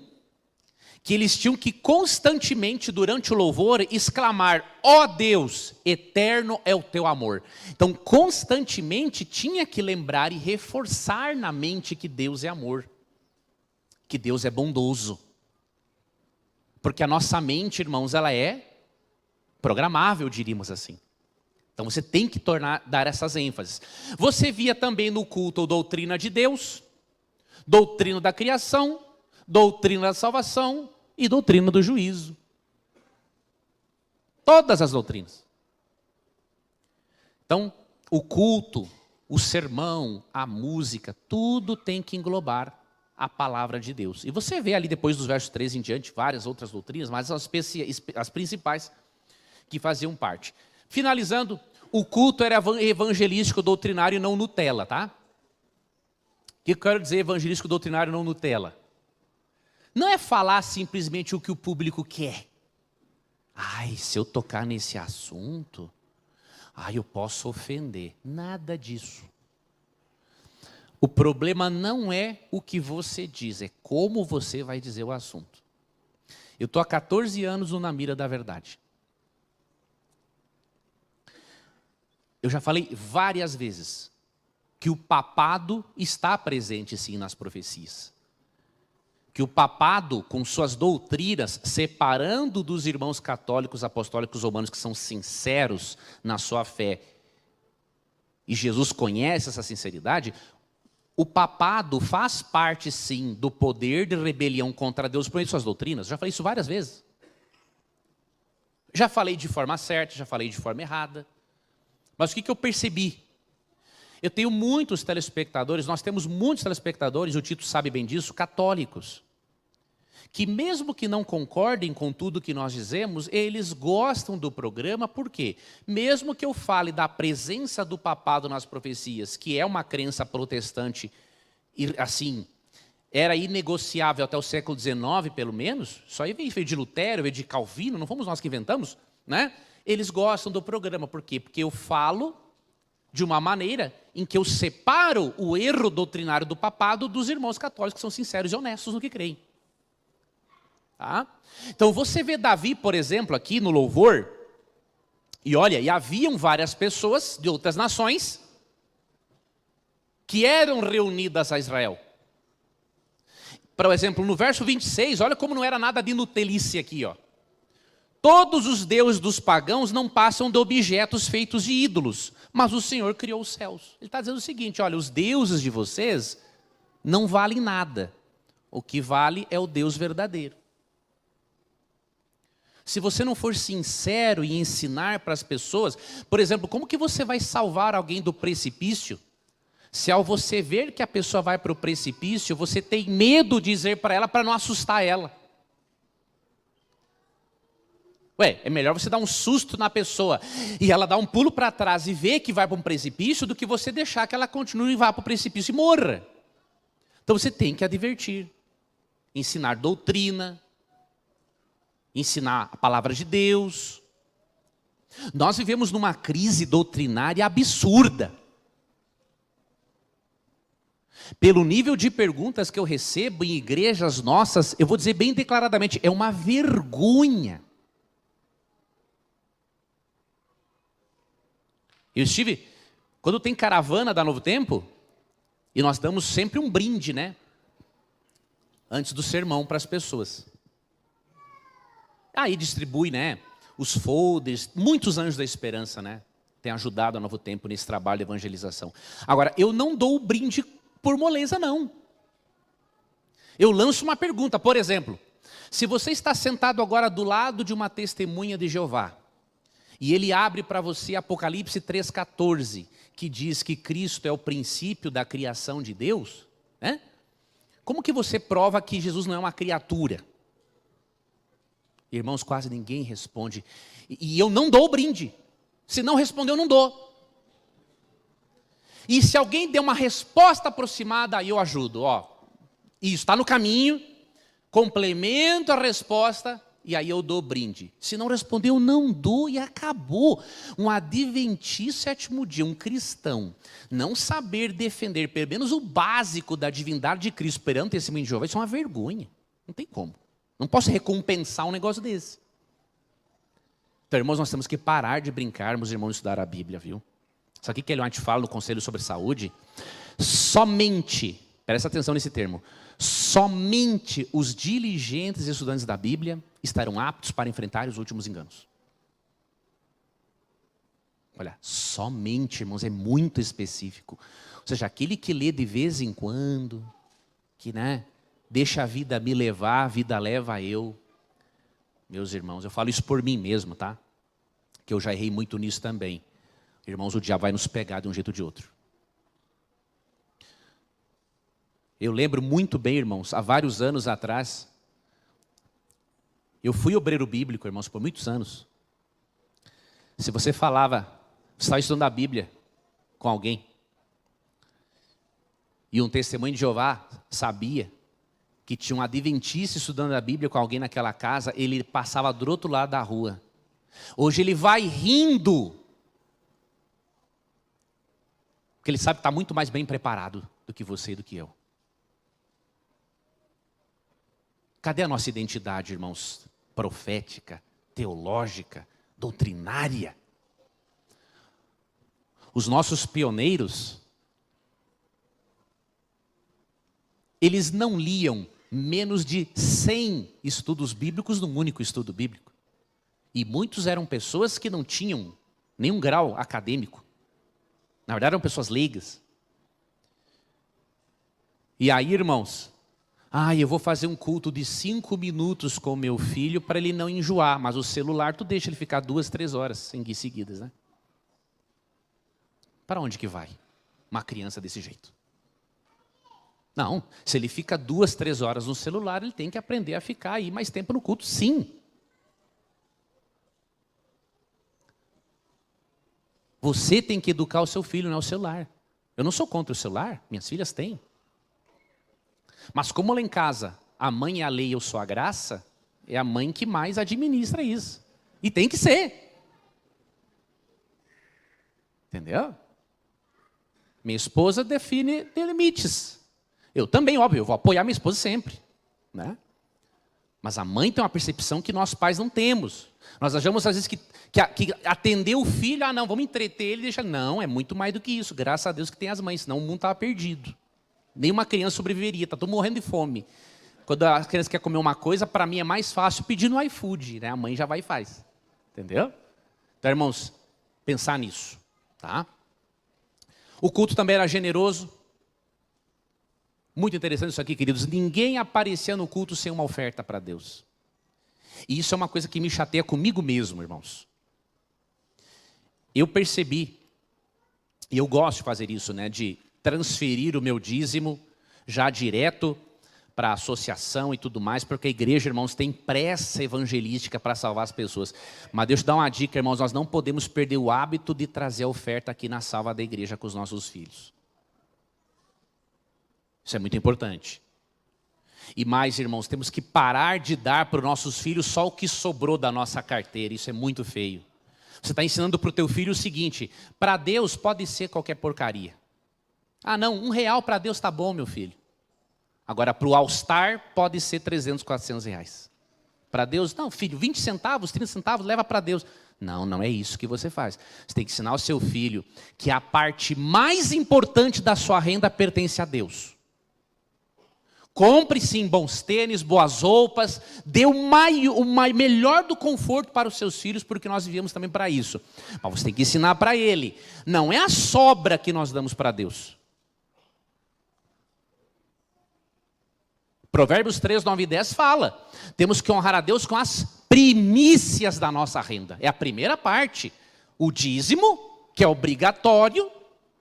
que eles tinham que constantemente, durante o louvor, exclamar: ó Deus, eterno é o teu amor. Então, constantemente tinha que lembrar e reforçar na mente que Deus é amor, que Deus é bondoso. Porque a nossa mente, irmãos, ela é programável, diríamos assim. Então você tem que dar essas ênfases. Você via também no culto a doutrina de Deus, doutrina da criação, doutrina da salvação e doutrina do juízo. Todas as doutrinas. Então, o culto, o sermão, a música, tudo tem que englobar a palavra de Deus. E você vê ali depois dos versos 13 em diante várias outras doutrinas, mas as principais que faziam parte. Finalizando, o culto era evangelístico doutrinário e não Nutella, tá? O que eu quero dizer evangelístico doutrinário e não Nutella? Não é falar simplesmente o que o público quer. Ai, se eu tocar nesse assunto, eu posso ofender. Nada disso. O problema não é o que você diz, é como você vai dizer o assunto. Eu estou há 14 anos na mira da verdade. Eu já falei várias vezes que o papado está presente sim nas profecias. Que o papado, com suas doutrinas, separando dos irmãos católicos, apostólicos, romanos, que são sinceros na sua fé, e Jesus conhece essa sinceridade, o papado faz parte sim do poder de rebelião contra Deus por meio de suas doutrinas. Já falei isso várias vezes. Já falei de forma certa, já falei de forma errada. Mas o que eu percebi? Eu tenho muitos telespectadores, nós temos muitos telespectadores, o Tito sabe bem disso, católicos, que mesmo que não concordem com tudo que nós dizemos, eles gostam do programa, por quê? Mesmo que eu fale da presença do papado nas profecias, que é uma crença protestante, assim, era inegociável até o século XIX, pelo menos, isso aí veio de Lutero, veio de Calvino, não fomos nós que inventamos, né? Eles gostam do programa, por quê? Porque eu falo de uma maneira em que eu separo o erro doutrinário do papado dos irmãos católicos que são sinceros e honestos no que creem. Tá? Então você vê Davi, por exemplo, aqui no louvor, e olha, e haviam várias pessoas de outras nações que eram reunidas a Israel. Por exemplo, no verso 26, olha como não era nada de nutelice aqui, ó. Todos os deuses dos pagãos não passam de objetos feitos de ídolos, mas o Senhor criou os céus. Ele está dizendo o seguinte, olha, os deuses de vocês não valem nada. O que vale é o Deus verdadeiro. Se você não for sincero e ensinar para as pessoas, por exemplo, como que você vai salvar alguém do precipício? Se ao você ver que a pessoa vai para o precipício, você tem medo de dizer para ela para não assustar ela. Ué, é melhor você dar um susto na pessoa e ela dar um pulo para trás e ver que vai para um precipício do que você deixar que ela continue e vá para o precipício e morra. Então você tem que advertir, ensinar doutrina, ensinar a palavra de Deus. Nós vivemos numa crise doutrinária absurda. Pelo nível de perguntas que eu recebo em igrejas nossas, eu vou dizer bem declaradamente, é uma vergonha. Eu estive, quando tem caravana da Novo Tempo, e nós damos sempre um brinde, né? Antes do sermão para as pessoas. Aí distribui, né? Os folders, muitos anjos da esperança, né? Tem ajudado a Novo Tempo nesse trabalho de evangelização. Agora, eu não dou o brinde por moleza, não. Eu lanço uma pergunta, por exemplo, se você está sentado agora do lado de uma testemunha de Jeová, e ele abre para você Apocalipse 3,14, que diz que Cristo é o princípio da criação de Deus, né? Como que você prova que Jesus não é uma criatura? Irmãos, quase ninguém responde. E eu não dou o brinde. Se não responder, eu não dou. E se alguém der uma resposta aproximada, aí eu ajudo. Ó, isso está no caminho, complemento a resposta, e aí eu dou brinde. Se não responder, eu não dou e acabou. Um adventista sétimo dia, um cristão, não saber defender pelo menos o básico da divindade de Cristo perante o testemunho de Jeová, isso é uma vergonha. Não tem como. Não posso recompensar um negócio desse. Então, irmãos, nós temos que parar de brincarmos, irmãos, de estudar a Bíblia, viu? Sabe o que Ellen White fala no Conselho sobre Saúde? Somente, presta atenção nesse termo, somente os diligentes estudantes da Bíblia estarão aptos para enfrentar os últimos enganos. Olha, somente, irmãos, é muito específico. Ou seja, aquele que lê de vez em quando, que, né, deixa a vida me levar, a vida leva eu. Meus irmãos, eu falo isso por mim mesmo, tá? Que eu já errei muito nisso também. Irmãos, o diabo vai nos pegar de um jeito ou de outro. Eu lembro muito bem, irmãos, há vários anos atrás, eu fui obreiro bíblico, irmãos, por muitos anos. Se você falava, estava estudando a Bíblia com alguém, e um testemunho de Jeová sabia que tinha um adventista estudando a Bíblia com alguém naquela casa, ele passava do outro lado da rua. Hoje ele vai rindo, porque ele sabe que está muito mais bem preparado do que você e do que eu. Cadê a nossa identidade, irmãos? Profética, teológica, doutrinária. Os nossos pioneiros, eles não liam menos de 100 estudos bíblicos num único estudo bíblico. E muitos eram pessoas que não tinham nenhum grau acadêmico. Na verdade, eram pessoas leigas. E aí, irmãos, eu vou fazer um culto de 5 minutos com meu filho para ele não enjoar, mas o celular tu deixa ele ficar 2, 3 horas seguidas, né? Para onde que vai uma criança desse jeito? Não, se ele fica 2, 3 horas no celular, ele tem que aprender a ficar aí mais tempo no culto, sim. Você tem que educar o seu filho, não é o celular. Eu não sou contra o celular, minhas filhas têm. Mas como lá em casa a mãe é a lei e eu sou a graça, é a mãe que mais administra isso. E tem que ser. Entendeu? Minha esposa define limites. Eu também, óbvio, eu vou apoiar minha esposa sempre. Né? Mas a mãe tem uma percepção que nós pais não temos. Nós achamos às vezes que atender o filho, não, vamos entreter ele e deixar. Não, é muito mais do que isso. Graças a Deus que tem as mães, senão o mundo estava perdido. Nenhuma criança sobreviveria, está todo morrendo de fome. Quando a criança quer comer uma coisa, para mim é mais fácil pedir no iFood, né? A mãe já vai e faz. Entendeu? Então, irmãos, pensar nisso. Tá? O culto também era generoso. Muito interessante isso aqui, queridos. Ninguém aparecia no culto sem uma oferta para Deus. E isso é uma coisa que me chateia comigo mesmo, irmãos. Eu percebi, e eu gosto de fazer isso, né? De transferir o meu dízimo já direto para a associação e tudo mais, porque a igreja, irmãos, tem pressa evangelística para salvar as pessoas. Mas deixa eu dar uma dica, irmãos, nós não podemos perder o hábito de trazer a oferta aqui na salva da igreja com os nossos filhos. Isso é muito importante. E mais, irmãos, temos que parar de dar para os nossos filhos só o que sobrou da nossa carteira. Isso é muito feio. Você está ensinando para o teu filho o seguinte: para Deus pode ser qualquer porcaria. Ah, não, R$1 para Deus está bom, meu filho. Agora, para o All-Star, pode ser 300, 400 reais. Para Deus, não, filho, 20 centavos, 30 centavos, leva para Deus. Não, não é isso que você faz. Você tem que ensinar ao seu filho que a parte mais importante da sua renda pertence a Deus. Compre sim bons tênis, boas roupas, dê o melhor do conforto para os seus filhos, porque nós viemos também para isso. Mas você tem que ensinar para ele. Não é a sobra que nós damos para Deus. Provérbios 3, 9 e 10 fala. Temos que honrar a Deus com as primícias da nossa renda. É a primeira parte. O dízimo, que é obrigatório,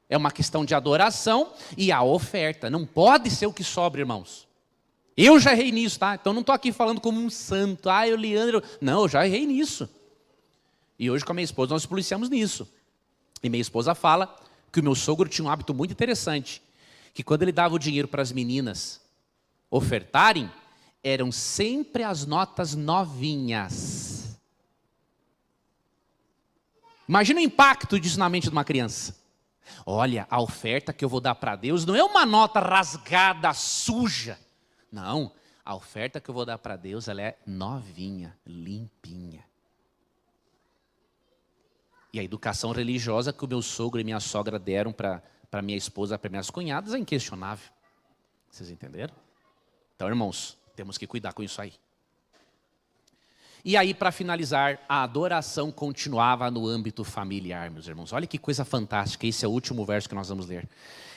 é uma questão de adoração, e a oferta. Não pode ser o que sobra, irmãos. Eu já errei nisso, tá? Então não estou aqui falando como um santo. Ah, eu, Leandro. Não, eu já errei nisso. E hoje com a minha esposa nós policiamos nisso. E minha esposa fala que o meu sogro tinha um hábito muito interessante. Que quando ele dava o dinheiro para as meninas ofertarem, eram sempre as notas novinhas. Imagina o impacto disso na mente de uma criança. Olha, a oferta que eu vou dar para Deus não é uma nota rasgada, suja. Não, a oferta que eu vou dar para Deus, ela é novinha, limpinha. E a educação religiosa que o meu sogro e minha sogra deram para minha esposa, para minhas cunhadas, é inquestionável. Vocês entenderam? Então, irmãos, temos que cuidar com isso aí. E aí, para finalizar, a adoração continuava no âmbito familiar, meus irmãos. Olha que coisa fantástica, esse é o último verso que nós vamos ler.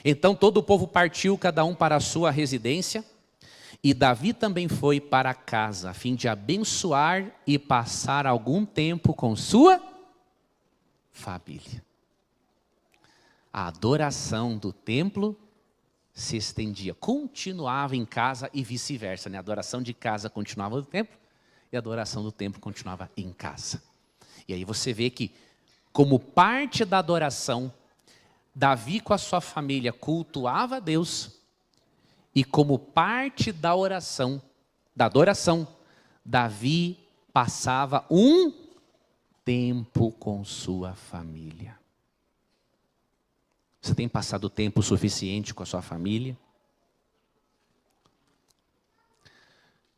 Então todo o povo partiu, cada um para a sua residência, e Davi também foi para casa, a fim de abençoar e passar algum tempo com sua família. A adoração do templo se estendia, continuava em casa e vice-versa, né? A adoração de casa continuava no templo e a adoração do templo continuava em casa. E aí você vê que, como parte da adoração, Davi com a sua família cultuava a Deus, e como parte da oração, da adoração, Davi passava um tempo com sua família. Você tem passado tempo suficiente com a sua família?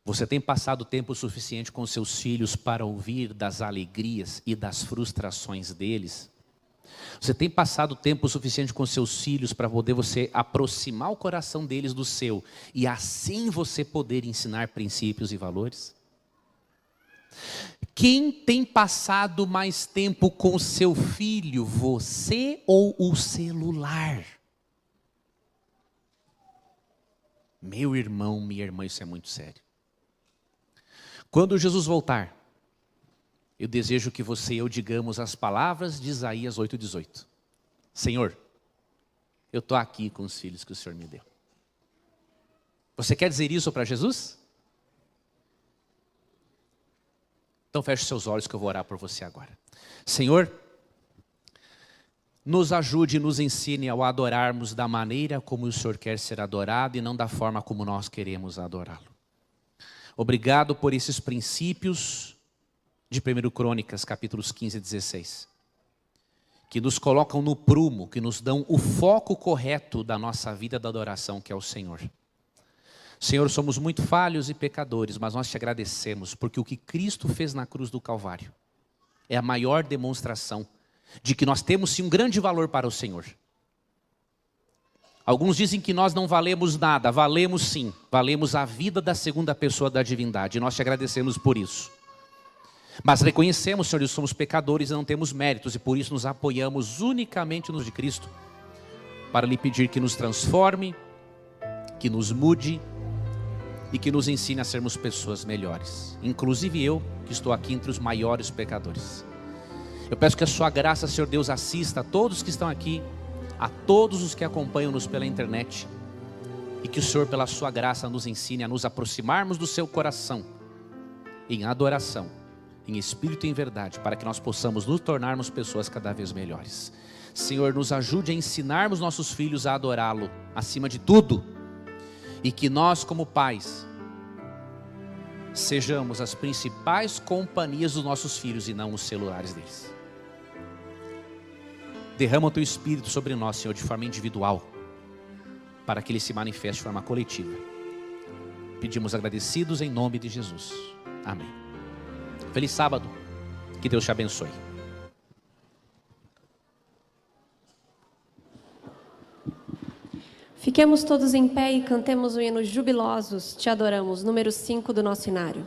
Você tem passado tempo suficiente com seus filhos para ouvir das alegrias e das frustrações deles? Você tem passado tempo suficiente com seus filhos para poder você aproximar o coração deles do seu e assim você poder ensinar princípios e valores? Quem tem passado mais tempo com seu filho, você ou o celular? Meu irmão, minha irmã, isso é muito sério. Quando Jesus voltar, eu desejo que você e eu digamos as palavras de Isaías 8,18. Senhor, eu estou aqui com os filhos que o Senhor me deu. Você quer dizer isso para Jesus? Então feche seus olhos que eu vou orar por você agora. Senhor, nos ajude e nos ensine ao adorarmos da maneira como o Senhor quer ser adorado e não da forma como nós queremos adorá-lo. Obrigado por esses princípios de 1 Crônicas, capítulos 15 e 16, que nos colocam no prumo, que nos dão o foco correto da nossa vida da adoração, que é o Senhor. Senhor, somos muito falhos e pecadores, mas nós te agradecemos, porque o que Cristo fez na cruz do Calvário é a maior demonstração de que nós temos sim um grande valor para o Senhor. Alguns dizem que nós não valemos nada, valemos sim, valemos a vida da segunda pessoa da divindade, e nós te agradecemos por isso. Mas reconhecemos, Senhor, que somos pecadores e não temos méritos, e por isso nos apoiamos unicamente nos de Cristo, para lhe pedir que nos transforme, que nos mude, e que nos ensine a sermos pessoas melhores, inclusive eu, que estou aqui entre os maiores pecadores. Eu peço que a sua graça, Senhor Deus, assista a todos que estão aqui, a todos os que acompanham-nos pela internet, e que o Senhor, pela sua graça, nos ensine a nos aproximarmos do seu coração, em adoração, em espírito e em verdade, para que nós possamos nos tornarmos pessoas cada vez melhores. Senhor, nos ajude a ensinarmos nossos filhos a adorá-lo, acima de tudo, e que nós, como pais, sejamos as principais companhias dos nossos filhos e não os celulares deles. Derrama o teu Espírito sobre nós, Senhor, de forma individual, para que ele se manifeste de forma coletiva. Pedimos agradecidos em nome de Jesus. Amém. Feliz sábado. Que Deus te abençoe. Fiquemos todos em pé e cantemos o hino Jubilosos, te adoramos, número 5 do nosso hinário.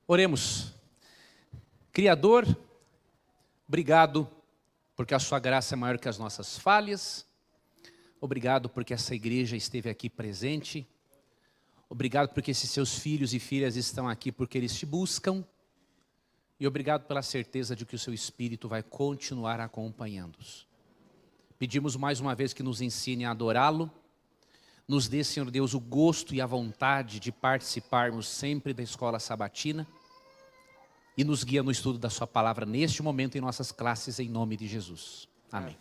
Oremos. Criador, obrigado porque a sua graça é maior que as nossas falhas. Obrigado porque essa igreja esteve aqui presente. Obrigado porque esses seus filhos e filhas estão aqui porque eles te buscam. E obrigado pela certeza de que o seu Espírito vai continuar acompanhando-os. Pedimos mais uma vez que nos ensine a adorá-lo. Nos dê, Senhor Deus, o gosto e a vontade de participarmos sempre da escola sabatina. E nos guia no estudo da sua palavra neste momento em nossas classes, em nome de Jesus. Amém.